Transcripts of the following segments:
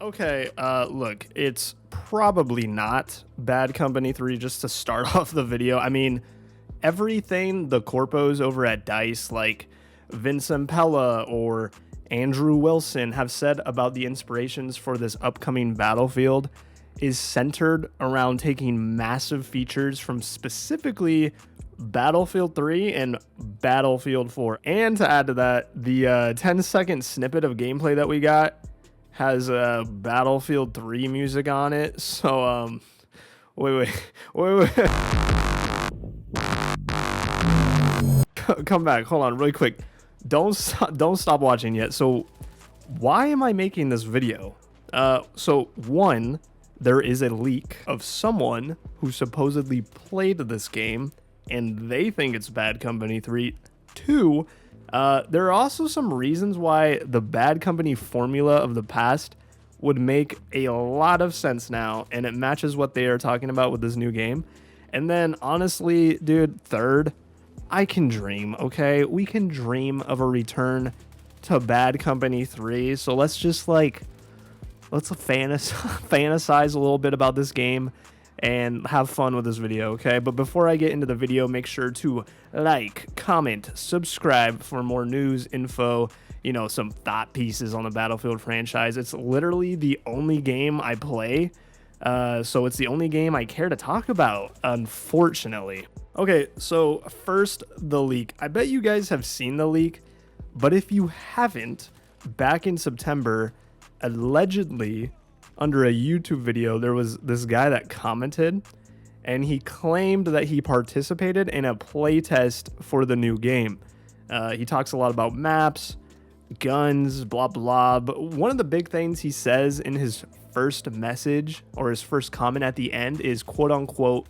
Okay, look, it's probably not Bad Company 3 just to start off the video. I mean, everything the corpos over at DICE, like Vincent Pella or Andrew Wilson, have said about the inspirations for this upcoming Battlefield is centered around taking massive features from specifically Battlefield 3 and Battlefield 4. And to add to that, the 10-second snippet of gameplay that we got has Battlefield 3 music on it. So wait. Come back. Hold on really quick. Don't stop watching yet. So why am I making this video? So one, there is a leak of someone who supposedly played this game and they think it's Bad Company 3. Two, there are also some reasons why the Bad Company formula of the past would make a lot of sense now, and it matches what they are talking about with this new game. And then honestly, dude, third, I can dream, okay? We can dream of a return to Bad Company 3. So let's just let's fantasize a little bit about this game and have fun with this video, okay? But before I get into the video, make sure to like, comment, subscribe for more news, info, you know, some thought pieces on the Battlefield franchise. It's literally the only game I play, so it's the only game I care to talk about, unfortunately. Okay, so first, the leak. I bet you guys have seen the leak, but if you haven't, back in September, allegedly, under a YouTube video, there was this guy that commented and he claimed that he participated in a playtest for the new game. He talks a lot about maps, guns, blah, blah. But one of the big things he says in his first message or his first comment at the end is, quote unquote,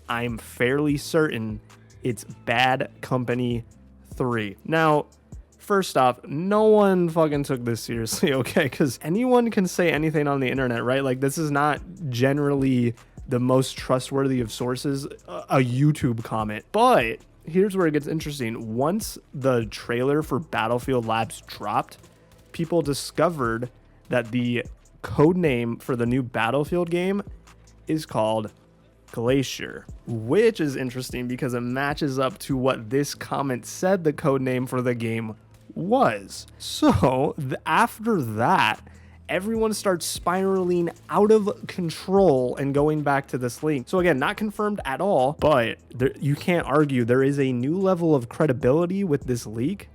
"I'm fairly certain it's Bad Company 3. Now, first off, no one fucking took this seriously, okay? Because anyone can say anything on the internet, right? Like, this is not generally the most trustworthy of sources, a YouTube comment. But here's where it gets interesting. Once the trailer for Battlefield Labs dropped, people discovered that the code name for the new Battlefield game is called Glacier, which is interesting because it matches up to what this comment said the code name for the game was. So after that, everyone starts spiraling out of control and going back to this link. So again, not confirmed at all, but you can't argue there is a new level of credibility with this leak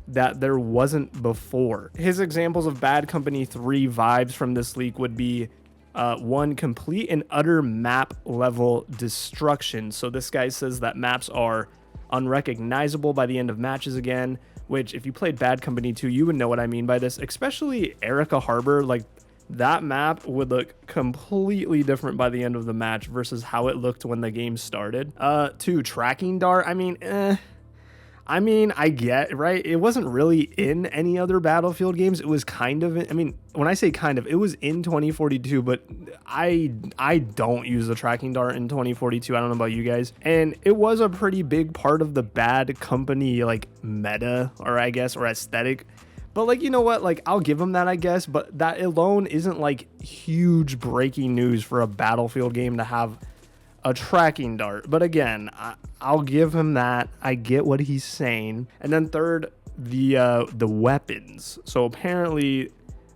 that there wasn't before. His examples of Bad Company 3 vibes from this leak would be one, complete and utter map level destruction. So this guy says that maps are unrecognizable by the end of matches again, which if you played Bad Company 2, you would know what I mean by this, especially Erica Harbor. Like, that map would look completely different by the end of the match versus how it looked when the game started. Two, tracking dart. I mean, I get, right? It wasn't really in any other Battlefield games. It was kind of, I mean, when I say kind of, it was in 2042, but I don't use the tracking dart in 2042. I don't know about you guys. And it was a pretty big part of the Bad Company, like, meta, or I guess, or aesthetic. But, like, you know what? Like, I'll give them that, I guess. But that alone isn't, like, huge breaking news for a Battlefield game to have a tracking dart. But again, I'll give him that. I get what he's saying. And then third, the weapons. So apparently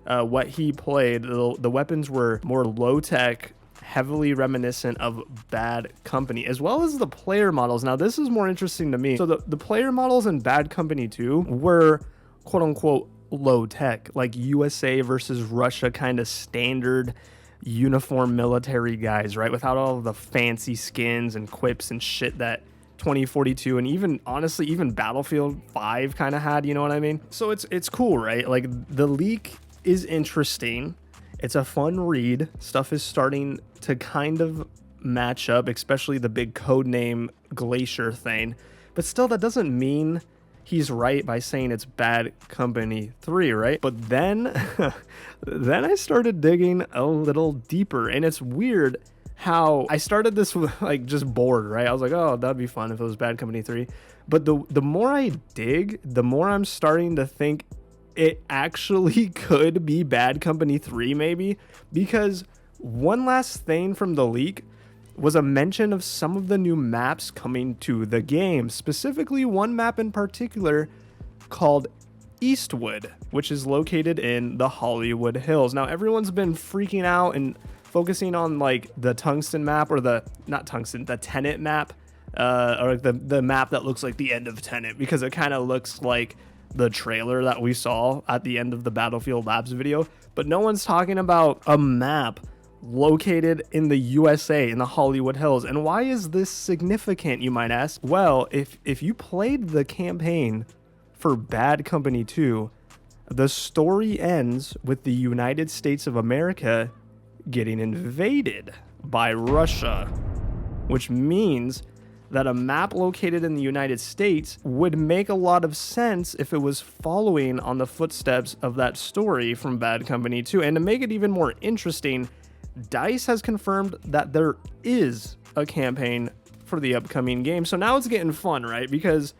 what he played, the weapons were more low-tech, heavily reminiscent of Bad Company, as well as the player models. Now this is more interesting to me. So the player models in Bad Company 2 were quote-unquote low-tech, like USA versus Russia kind of standard uniform military guys, right? Without all of the fancy skins and quips and shit that 2042 and even honestly even Battlefield 5 kind of had, you know what I mean? So it's cool, right? Like, the leak is interesting. It's a fun read. Stuff is starting to kind of match up, especially the big code name Glacier thing. But still, that doesn't mean he's right by saying it's Bad Company 3, right? But then then I started digging a little deeper, and it's weird how I started this with, like, just bored, right? I was like, oh, that'd be fun if it was Bad Company 3. But the more I dig, the more I'm starting to think it actually could be Bad Company 3 maybe, because one last thing from the leak was a mention of some of the new maps coming to the game, specifically one map in particular called Eastwood, which is located in the Hollywood Hills. Now everyone's been freaking out and focusing on like the tungsten map, or the Tenet map, or the map that looks like the end of Tenet, because it kind of looks like the trailer that we saw at the end of the Battlefield Labs video. But no one's talking about a map located in the USA, in the Hollywood Hills. And why is this significant, you might ask? Well, if you played the campaign for Bad Company 2, the story ends with the United States of America getting invaded by Russia, which means that a map located in the United States would make a lot of sense if it was following on the footsteps of that story from Bad Company 2. And to make it even more interesting, DICE has confirmed that there is a campaign for the upcoming game. So now it's getting fun, right? Because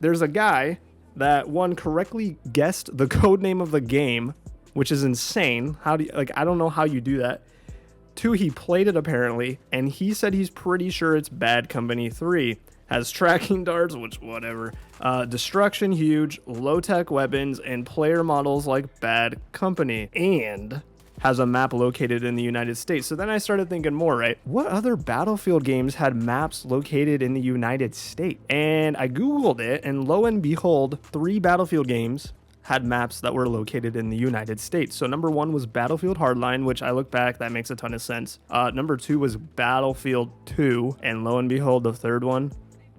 there's a guy that, one, correctly guessed the code name of the game, which is insane. How do you, like, I don't know how you do that. Two, he played it apparently, and he said he's pretty sure it's Bad Company 3. Has tracking darts, which whatever. Destruction huge, low-tech weapons, and player models like Bad Company. And has a map located in the United States. So then I started thinking more, right? What other Battlefield games had maps located in the United States? And I Googled it, and lo and behold, 3 Battlefield games had maps that were located in the United States. So number 1 was Battlefield Hardline, which I look back, that makes a ton of sense. Number 2 was Battlefield 2, and lo and behold, the third one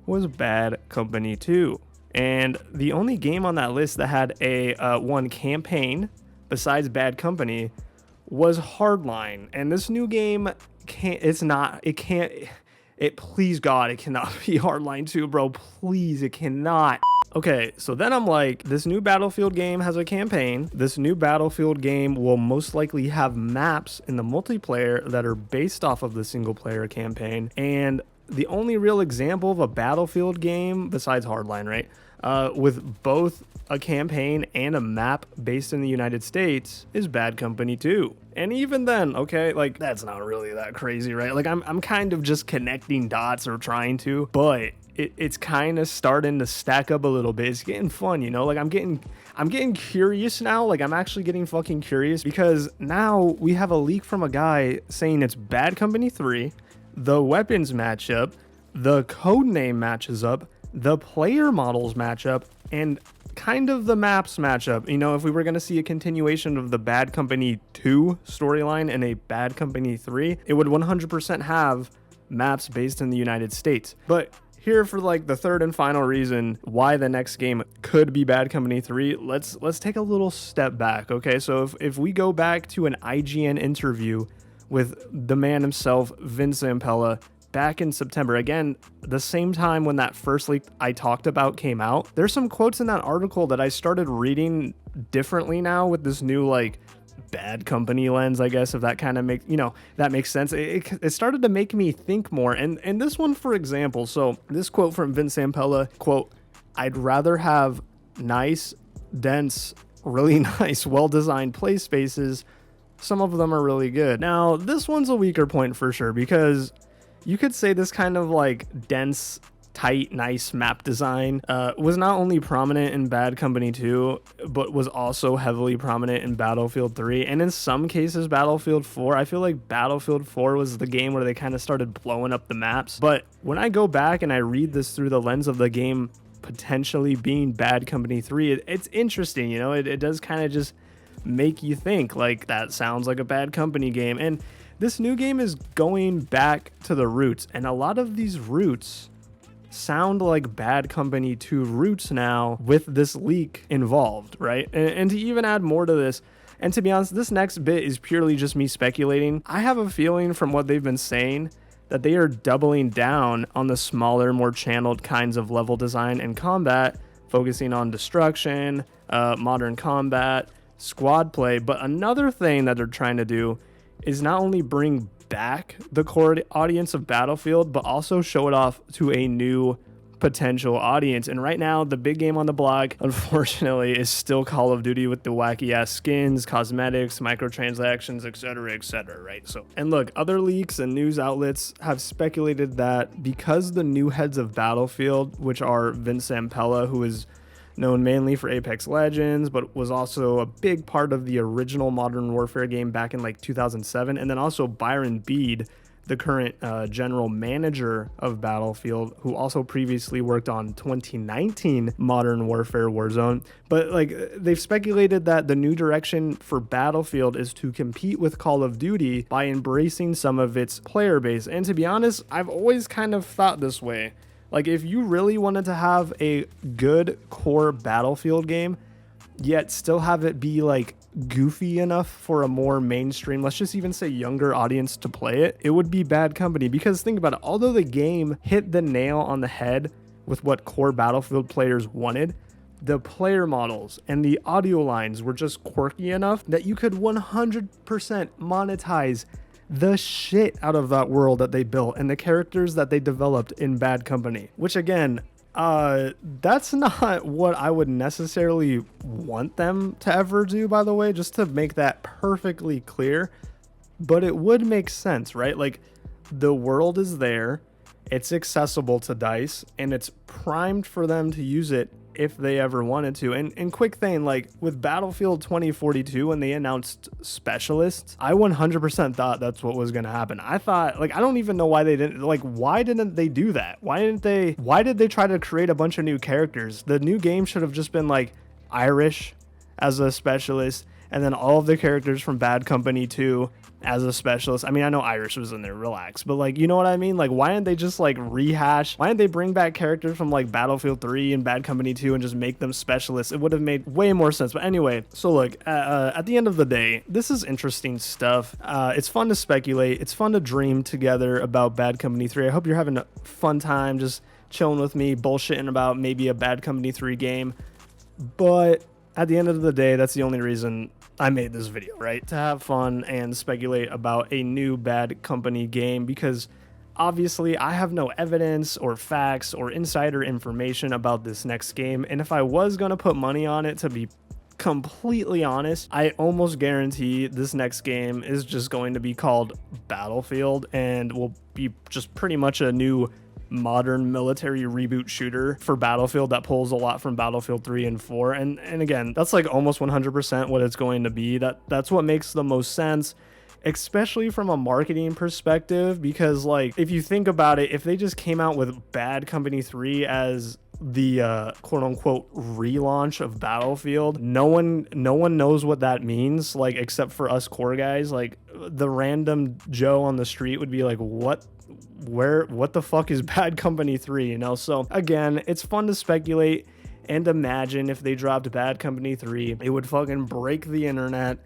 was Bad Company 2. And the only game on that list that had a one campaign besides Bad Company was Hardline. And this new game please God, it cannot be Hardline 2, bro. Please, it cannot. Okay, so then I'm like, this new Battlefield game has a campaign. This new Battlefield game will most likely have maps in the multiplayer that are based off of the single player campaign. And the only real example of a Battlefield game besides Hardline, right? With both a campaign and a map based in the United States is Bad Company 2. And even then, okay, like, that's not really that crazy, right? Like, I'm kind of just connecting dots, or trying to, but it's kind of starting to stack up a little bit. It's getting fun, you know? Like, I'm getting curious now. Like, I'm actually getting fucking curious, because now we have a leak from a guy saying it's Bad Company 3, the weapons match up, the code name matches up, the player models match up, and kind of the maps match up. You know, if we were going to see a continuation of the Bad Company 2 storyline and a Bad Company 3, it would 100% have maps based in the United States. But here for like the third and final reason why the next game could be Bad Company 3, let's take a little step back, okay? So if we go back to an IGN interview with the man himself, Vince Zampella, back in September, again, the same time when that first leak I talked about came out, there's some quotes in that article that I started reading differently now with this new, like, Bad Company lens, I guess, if that kind of makes, you know, that makes sense. It started to make me think more. And this one, for example, so this quote from Vince Zampella, quote, "I'd rather have nice, dense, really nice, well-designed play spaces. Some of them are really good." Now, this one's a weaker point for sure, because you could say this kind of like dense, tight, nice map design was not only prominent in Bad Company 2, but was also heavily prominent in Battlefield 3, and in some cases Battlefield 4. I feel like Battlefield 4 was the game where they kind of started blowing up the maps. But when I go back and I read this through the lens of the game potentially being Bad Company 3, it's interesting, you know? It does kind of just make you think, like, that sounds like a Bad Company game. And this new game is going back to the roots, and a lot of these roots sound like Bad Company 2 roots now with this leak involved, right? And to even add more to this, and to be honest, this next bit is purely just me speculating. I have a feeling from what they've been saying that they are doubling down on the smaller, more channeled kinds of level design and combat, focusing on destruction, modern combat, squad play. But another thing that they're trying to do is not only bring back the core audience of Battlefield, but also show it off to a new potential audience. And right now, the big game on the block, unfortunately, is still Call of Duty with the wacky ass skins, cosmetics, microtransactions, etc., right? So, and look, other leaks and news outlets have speculated that because the new heads of Battlefield, which are Vince Zampella, who is known mainly for Apex Legends, but was also a big part of the original Modern Warfare game back in like 2007, and then also Byron Bede, the current general manager of Battlefield, who also previously worked on 2019 Modern Warfare Warzone. But like, they've speculated that the new direction for Battlefield is to compete with Call of Duty by embracing some of its player base. And to be honest, I've always kind of thought this way. Like, if you really wanted to have a good core Battlefield game, yet still have it be like goofy enough for a more mainstream, let's just even say younger audience to play it, it would be Bad Company. Because think about it, although the game hit the nail on the head with what core Battlefield players wanted, the player models and the audio lines were just quirky enough that you could 100% monetize the shit out of that world that they built and the characters that they developed in Bad Company. Which again, that's not what I would necessarily want them to ever do, by the way, just to make that perfectly clear. But it would make sense, right? Like, the world is there, it's accessible to DICE, and it's primed for them to use it if they ever wanted to. And quick thing, like with Battlefield 2042, when they announced specialists, I 100% thought that's what was going to happen. I thought, like, I don't even know why they didn't, like, why didn't they do that? Why did they try to create a bunch of new characters? The new game should have just been like Irish as a specialist, and then all of the characters from Bad Company 2 as a specialist. I mean, I know Irish was in there, relax, but like, you know what I mean? Like, why didn't they just like rehash? Why didn't they bring back characters from like Battlefield 3 and Bad Company 2 and just make them specialists? It would have made way more sense. But anyway, so look, at the end of the day, this is interesting stuff. It's fun to speculate. It's fun to dream together about Bad Company 3. I hope you're having a fun time just chilling with me, bullshitting about maybe a Bad Company 3 game. But at the end of the day, that's the only reason I made this video, right? To have fun and speculate about a new Bad Company game, because obviously I have no evidence or facts or insider information about this next game. And if I was going to put money on it, to be completely honest, I almost guarantee this next game is just going to be called Battlefield and will be just pretty much a new modern military reboot shooter for Battlefield that pulls a lot from Battlefield 3 and 4. And again, that's like almost 100% what it's going to be. That's what makes the most sense, especially from a marketing perspective, because like, if you think about it, if they just came out with Bad Company 3 as the quote unquote relaunch of Battlefield, no one knows what that means, like, except for us core guys. Like, the random Joe on the street would be like, what the fuck is Bad Company 3, you know? So again, it's fun to speculate and imagine if they dropped Bad Company 3, it would fucking break the internet.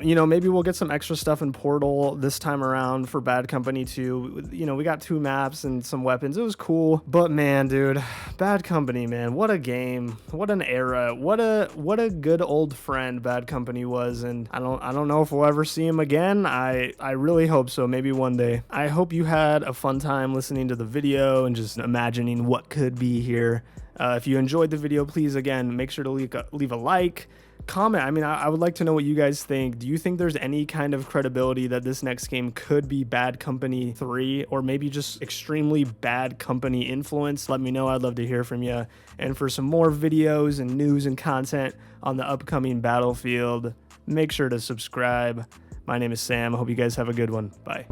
You know, maybe we'll get some extra stuff in Portal this time around for Bad Company 2. You know, we got 2 maps and some weapons. It was cool. But man, dude, Bad Company, man, what a game. What an era. What a good old friend Bad Company was. And I don't know if we'll ever see him again. I really hope so. Maybe one day. I hope you had a fun time listening to the video and just imagining what could be here. If you enjoyed the video, please, again, make sure to leave a like. Comment. I mean, I would like to know what you guys think. Do you think there's any kind of credibility that this next game could be Bad Company 3, or maybe just extremely Bad Company influence? Let me know. I'd love to hear from you. And for some more videos and news and content on the upcoming Battlefield, make sure to subscribe. My name is Sam. I hope you guys have a good one. Bye.